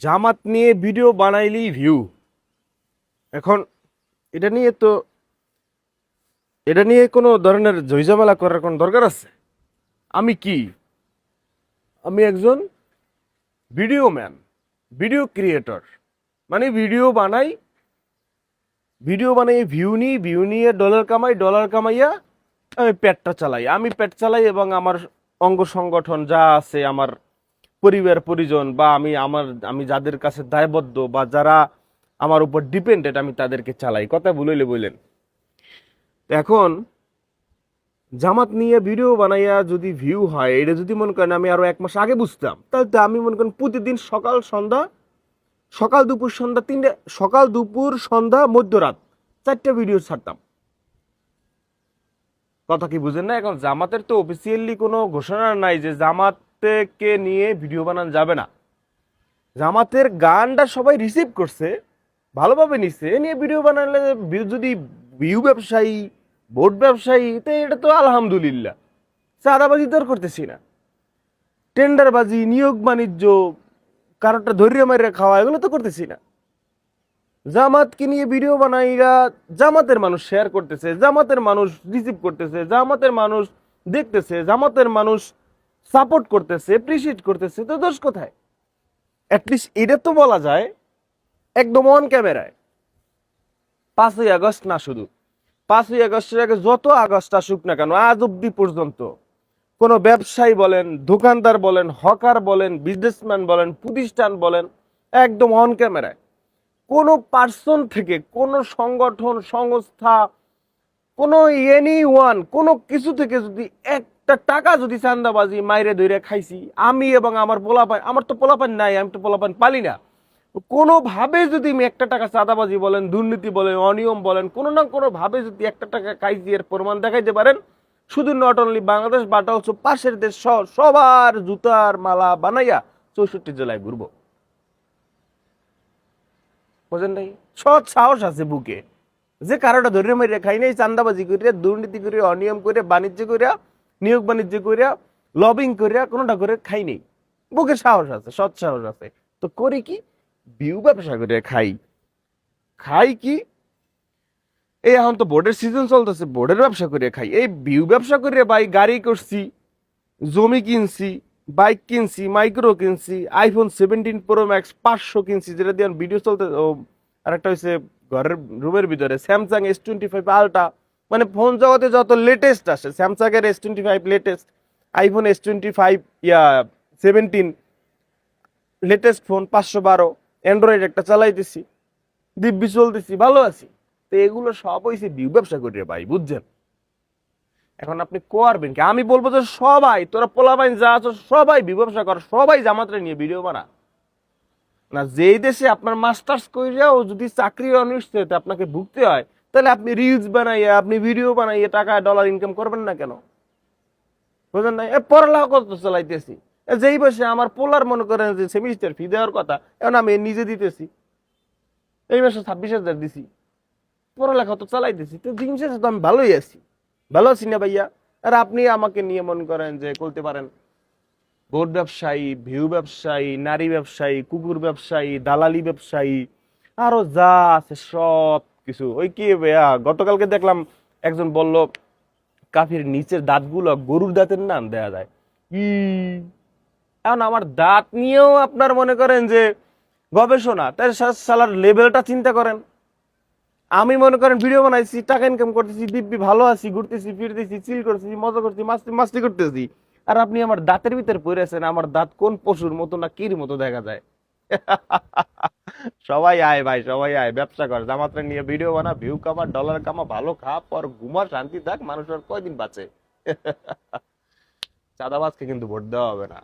জামাত নিয়ে video বানাইলেই view. এখন এটা নিয়ে তো এটা নিয়ে কোনো ধরনের ঝইঝামেলা করার কোনো দরকার আছে? আমি কি? আমি একজন ভিডিও ম্যান, ভিডিও ক্রিয়েটর। মানে ভিডিও বানাই ভিউ নিয়ে ডলার কামাই, ডলার কামাইয়া আমি পেটটা চালাই, আমি পেট চালাই এবং আমার অঙ্গ সংগঠন যা আছে, আমার পরিবার পরিজন বা আমি যাদের কাছে দায়বদ্ধ বা যারা আমার উপর ডিপেন্ডেন্ট আমি তাদেরকে চালাই। কথা বলইলে বললেন। এখন জামাত নিয়ে ভিডিও বানাইয়া যদি ভিউ হয়, এটা যদি মনে করেন আমি আরো 1 মাস আগে বুঝতাম, তাহলে তো আমি মনে করেন প্রতিদিন সকাল সন্ধ্যা, সকাল দুপুর সন্ধ্যা 3টে, সকাল দুপুর সন্ধ্যা মধ্যরাত 4টে ভিডিও ছাড়তাম। কথা কি বুঝেন না? এখন জামাতের তো অফিসিয়ালি কোনো ঘোষণা নাই যে জামাতকে নিয়ে ভিডিও বানানো যাবে না। জামাতের গানটা সবাই রিসিভ করছে, ভালোভাবে নিচ্ছে, এ নিয়ে ভিডিও বানালে যদি ভিউ ব্যবসায়ী, ভোট ব্যবসায়ী, তো এটা তো আলহামদুলিল্লাহ। চাঁদাবাজি তো আর করতেছি না, টেন্ডারবাজি, নিয়োগ বাণিজ্য, কারোটা ধৈর্য মাইরে খাওয়া, এগুলো তো করতেছি না। জামাতকে নিয়ে ভিডিও বানাইরা জামাতের মানুষ শেয়ার করতেছে, জামাতের মানুষ রিসিভ করতেছে, জামাতের মানুষ দেখতেছে, জামাতের মানুষ সাপোর্ট করতেছে, এপ্রিসিয়েট করতেছে, তো দোষ কোথায়? অ্যাটলিস্ট এটা তো বলা যায় একদম অন ক্যামেরায়। 5ই আগস্ট না, শুধু 5ই আগস্টের আগে যত আগস্ট আসুক না কেন, আজ অব্দি পর্যন্ত কোনো ব্যবসায়ী বলেন, দোকানদার বলেন, হকার বলেন, বিজনেসম্যান বলেন, প্রতিষ্ঠান বলেন, একদম অন ক্যামেরায় কোনো পার্সন থেকে, কোনো সংগঠন, সংস্থা, কোনো এনি ওয়ান, কোনো কিছু থেকে যদি একটা টাকা যদি চান্দাবাজি মাইরে ধরে খাইছি আমি এবং আমার পোলাপান, আমার তো পোলাপান নাই, আমি তো পোলাপান পালি না, কোনোভাবে যদি আমি একটা টাকা চাঁদাবাজি বলেন, দুর্নীতি বলেন, অনিয়ম বলেন, কোনো না কোনো ভাবে যদি একটা টাকা খাইছি এর প্রমাণ দেখাইতে পারেন, শুধু not only Bangladesh but also পাশের দেশ সবার জুতার মালা বানাইয়া 64 জেলায় ঘুরবো। বুঝেন নাই? সৎ সাহস আছে বুকে, যে কারোটা ধরে মেরে খাই নাই, চান্দাবাজি করিয়া, দুর্নীতি করিয়া, অনিয়ম করিয়া, বাণিজ্য করিয়া, নিয়োগ বাণিজ্য করিয়া, লবিং করিয়া কোনোটা করে খাই নেই। বুকে সাহস আছে, সৎ সাহস আছে। তো করি কি? ভিউ ব্যবসা করিয়া খাই। খাই কি? এই এখন তো বোর্ডের সিজন চলতেছে, বোর্ডের ব্যবসা করিয়া খাই। এই ভিউ ব্যবসা করিয়া ভাই গাড়ি করছি, জমি কিনছি, বাইক কিনছি, মাইক্রো কিনছি, iPhone 17 Pro Max 500 কিনছি, যেটা দিয়ে ভিডিও চলতে। ও আরেকটা হচ্ছে ঘরের রুমের ভিতরে স্যামসাং S25 আলট্রা। মানে ফোন জগতে যত লেটেস্ট আসে, স্যামসাং এর S25 latest, iPhone S25 17 latest phone, 512 Android একটা চালাইতেছি, দিব্যি চলতেছি, ভালো আছি। তো এগুলো সব হয়েছে ভিউ ব্যবসা করিয়া ভাই, বুঝছেন? এখন আপনি করবেন কি? আমি বলবো যে সবাই, তোরা পোলাপাইন যা আছো সবাই ব্যবসা কর, সবাই জামাতরে নিয়ে ভিডিও বানা। না, যেই দেশে আপনার মাস্টার্স কইরাও যদি চাকরি অনিশ্চয়তা আপনাকে ভুগতে হয়, তাহলে আপনি রিলস বানাইয়া, আপনি ভিডিও বানাইয়া টাকা ডলার ইনকাম করবেন না কেন? বুঝলেন না? পড়ালেখা কত চালাইতেছি, যেই বসে আমার পোলার মনে করেন যে সেমিস্টার ফি দেওয়ার কথা, এখন আমি নিজে দিতেছি। এই মাসে 26,000 দিছি, পড়ালেখা তো চালাইতেছি, তো দিন শেষে তো আমি ভালোই আছি। ভালো আছি না ভাইয়া? আর আপনি আমাকে নিয়ে মনে করেন যে করতে পারেন ভোট ব্যবসায়ী, ভিউ ব্যবসায়ী, নারী ব্যবসায়ী, কুকুর ব্যবসায়ী, দালালি ব্যবসায়ী, আরো যা আছে সব কিছু। ওই কি ভাইয়া, গতকালকে দেখলাম একজন বলল কাফির নিচের দাঁতগুলো গরুর দাঁতের নাম দেয়া যায়। কি? এখন আমার দাঁত নিয়েও আপনার মনে করেন যে গবেষণা, তাই সালার লেভেলটা চিন্তা করেন। আমি মনে করেন ভিডিও বানাইছি, টাকা ইনকাম করতেছি, দিব্যি ভালো আছি, ঘুরতেছি ফিরতেছি, চিল করতেছি, মজা করতেছি, মাস্তি মাস্তি করতেছি, আর আপনি আমার দাঁতের ভিতরে পড়ে আছেন। আমার দাঁত কোন পশুর মতো না কির মতো দেখা যায়? সবাই আয় ভাই, সবাই আয়, ব্যবসা কর, জামাতরে নিয়ে ভিডিও বানা, ভিউ কামা, ডলার কামা, ভালো খা, পর ঘুমা, শান্তি থাক, মানুষ আর কয়দিন বাঁচে? চাঁদাবাজকে কিন্তু ভোট দেওয়া হবে না।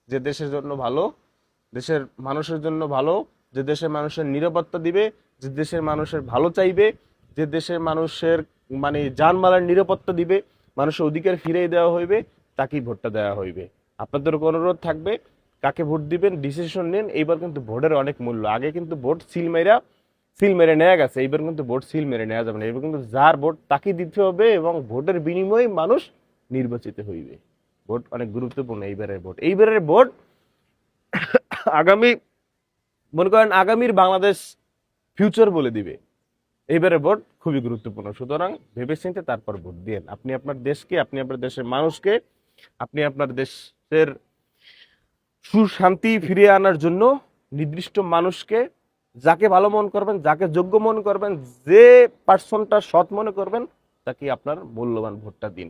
যে দেশের জন্য ভালো, দেশের মানুষের জন্য ভালো, যে দেশের মানুষের নিরাপত্তা দিবে, যে দেশের মানুষের ভালো চাইবে, যে দেশের মানুষের মানে জানমালের নিরাপত্তা দিবে, মানুষের অধিকার ফিরিয়ে দেওয়া হইবে, তাকেই ভোটটা দেওয়া হইবে। আপনাদের অনুরোধ থাকবে, কাকে ভোট দিবেন ডিসিশন নিন। এইবার কিন্তু ভোটের অনেক মূল্য। আগে কিন্তু ভোট সিল মেরে নেওয়া গেছে, এইবার কিন্তু ভোট সিল মেরে নেওয়া যাবে না। এবার কিন্তু যার ভোট তাকে দিতে হবে এবং ভোটের বিনিময়ে মানুষ নির্বাচিত হইবে। ভোট অনেক গুরুত্বপূর্ণ। এইবারের ভোট আগামী মনে করেন আগামীর বাংলাদেশ ফিউচার বলে দিবে। এইবারে ভোট খুবই গুরুত্বপূর্ণ, সুতরাং ভেবেচিন্তে তারপর ভোট দিন। আপনি আপনার দেশকে, আপনি আপনার দেশের মানুষকে, আপনি আপনার দেশের সুশান্তি ফিরিয়ে আনার জন্য নির্দিষ্ট মানুষকে, যাকে ভালো মনে করবেন, যাকে যোগ্য মনে করবেন, যে পার্সনটা সৎ মনে করবেন, তাকে আপনার মূল্যবান ভোটটা দিন।